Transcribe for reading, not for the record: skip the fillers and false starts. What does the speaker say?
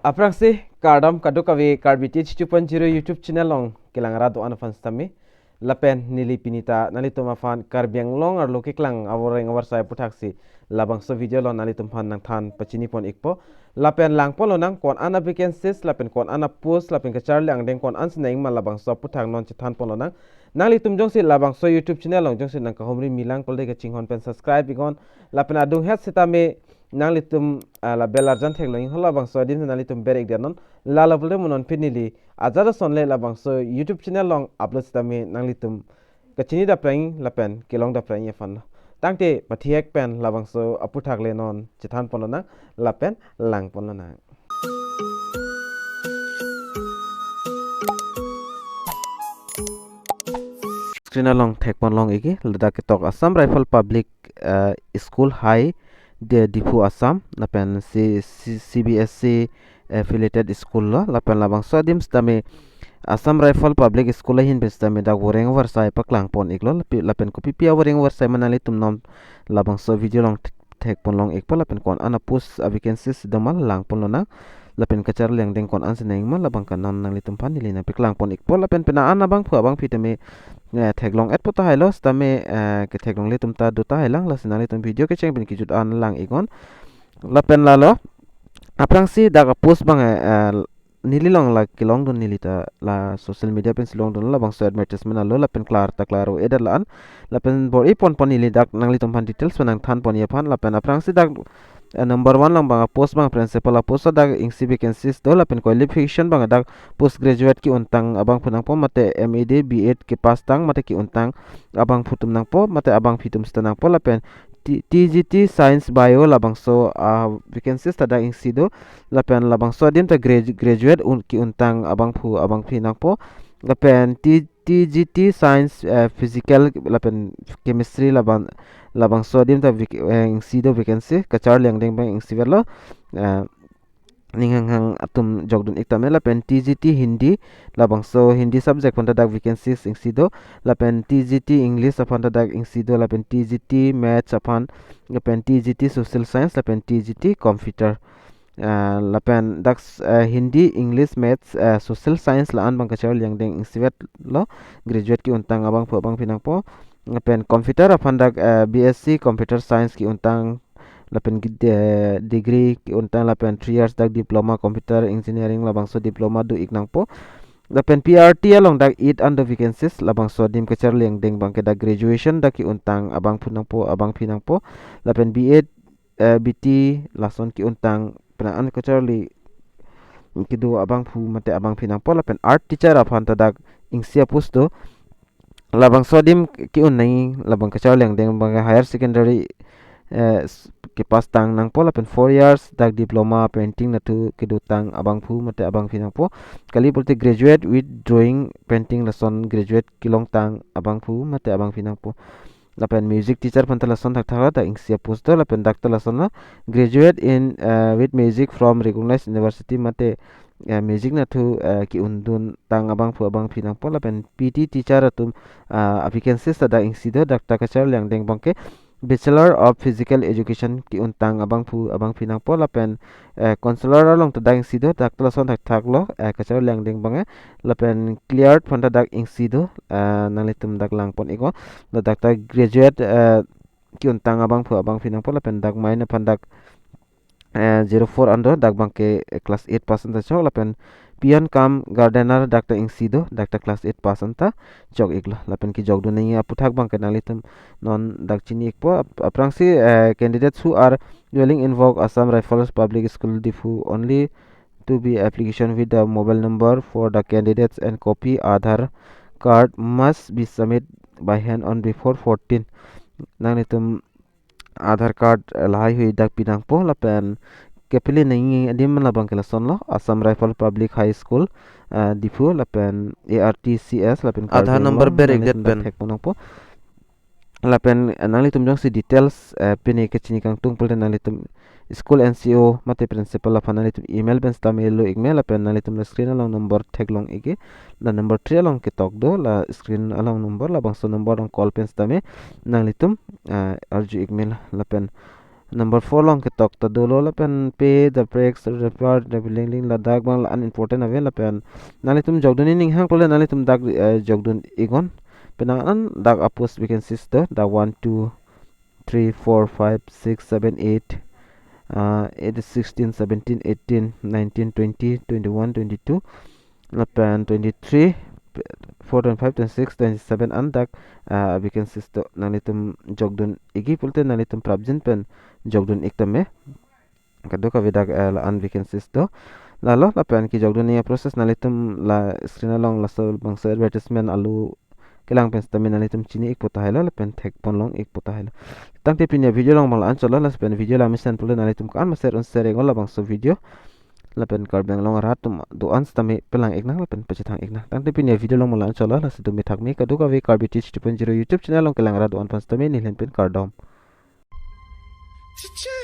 Aprangsi KARDOM kadukawi Karbi 2.0 YouTube channel long kilang rado anafan stami lapen nili pinita nalitum afan Karbi Anglong ar lokiklang aworeng AWARSAI putaksi labangso video lo nalitum pan nang than pachini pon ikpo lapen langpo lo nang kon ana vacancies lapen kon ana post lapen kacharli ang deng kon ans neng mal labangso putang non chithan pon lo nang nalitum jongsi labangso YouTube channel long jongsi nang kahomri milang polde ke chinghon pen subscribe igon lapen adung het sitame nalitum la belar jan thek loing hola bangso dim nalitum berek denon la la bulde munon pinili azara sonle la bangso YouTube channel long upload stami nalitum kachini da prang lapen kilong da prang yefan tangte pathiek pen la bangso aputhak le non chithan ponona lapen lang ponona screen along thek pon long igi ladak tok Assam Rifle Public School High de Diphu Assam lapen CBSC affiliated school lo lapen labang sodim stame Assam Rifle Public School hin bestame da VORENG AWARSAI PAKLANG pon iklo lapen kopi pia VORENG AWARSAI manali tum nom labang so video long thek pon long ikpo lapen kon ana post vacancies damal lang pon lona lapen kacar leng deng kon anse neng ma labang kanon nang litum pan nilina piklang pon ikpo lapen pena ana bang phu abang pitame theklong et pota hailo stame ke theklong le tumta duta hailang la sinali tum video ke cheng bin ki jut an lang igon lapen lalo aprang si daga post bang nililong la kilong don nilita la social media pen silong don la bang so advertisement alo lapen klar ta klaro edar lan lapen bor ipon pon nili dak nang litum pan details panang than pon yapan lapen aprang si dak number 1 lang bang post bang principal post dak ingsi vacancies do lapen qualification bang dak post graduate ki untang abang punang po mate MED B8 ki pass tang mate ki untang abang putum nang po mate abang pitum stanang po lapen TGT Science Bio labang so vacancies tada ingsi do lapen labang so dim ta graduate ki untang abang pinang po lapen TGT Science Physical lapen chemistry labang so dim ta ingsi do vacancy kachar leng deng bang ingsi verlo Ning Kehang Atum Jok dun ikta mela pen TGT Hindi labang so Hindi subject pon tadak vacancies ingsi do lapen TGT English apan tadak ingsi do lapen TGT Maths apan lapen TGT Social Science lapen TGT Computer lapen dak Hindi English Maths Social Science laan bang kachar yang deng ingsi vet lo graduate ki untang abang pinang po lapen Computer apan dak BSc Computer Science ki untang lapen degree ki untang lapen 3 years dak diploma computer engineering labang so diploma du iknang po lapen PRT along dak it under vacancies labang so dim kecer leng deng bang ke dak graduation dak ki untang abang punang po abang pinang po lapen B8 BT lason ki untang penaan kecer li kidu abang pu mate abang pinang po lapen art teacher apan tadak ingsia pusto labang so dim ki unai labang kecer leng deng bang higher secondary ke pas tang nang po lapen 4 years dak diploma painting na tu kedutang abang pu mate abang pinang po kali bolte graduate with drawing painting lason graduate kilong tang abang pu mate abang pinang po lapen music teacher panta lason thak thara da ingsia posto lapen dak lason na graduate in with music from recognized university mate music na tu ki undun tang abang pinang po lapen PT teacher atum vacancies da ingsi do dak takachar yang deng bangke Bachelor of Physical Education ki untang abang pinang po lapen counselor along tadang sido dak tlason thak lo kachar lang ding bang lapen cleared pon dak ing sido nalitum dak lang pon iko dak ta graduate ki untang abang pinang po lapen dak main pon dak 04 ando dak bang ke class 8 percent ta lapen pian kam gardener dakta ingsido dakta class 8 percent ta jog iglo lapen ki jog dun nei aputhak bang kanalitum non dak chini ikpo aprangsi candidates who are dwelling in Vogue Assam Rifles Public School Diphu only to be application with the mobile number for the candidates and copy Aadhaar card must be submitted by hand on before 14 nanitum Aadhaar card lahai hui dak pinang po lapen kepili nengi dim labang kelason lo Assam Rifle Public High School Diphu lapen ARTCS lapen Aadhaar number berek det pen po lapen nalitum jong si details pini kechini kang tungpul dan nalitum school NCO mate principal lapan nalitum email ben stamil lo email lapen nalitum la screen along number teglong igi la number 3 along kitok do la screen along number la bangso number on call pen stame nalitum arju email lapen Number 4 long ketok ta dolo la pen pay the breaks report the ling la dag bang la unimportant ave la pen nali tum jogdun ning hang pole nali tum dag jogdun igon penang an dag apus we can sister da 1 2 3 4 5 6 7 8 it is 16 17 18 19 20 21 22 la pen 23 4 25 26 27 an dak we can sister nali tum jogdun igi pulte nali tum prabjin pen jogdun iktame kado ka vidak la an vacancies do lalo la pen ki jogdun ni process nalitum la screen along la sol bangsa advertisement alu kelang pen stamin nalitum chini ik pota hela la pen thek pon long ik pota hela tang te pinya video long bang la an cholo la pen video la misan pula nalitum kan ma share on share ngol la bangso video la pen karbeng long ratum do an stami pelang ik na la pen pechithang ik na tang te pinya video long la an cholo la sidu mi thak mi kado ka ve karbi teach 2.0 youtube channel long kelang ra do an pan stami ni len pen kardom Cha-cha!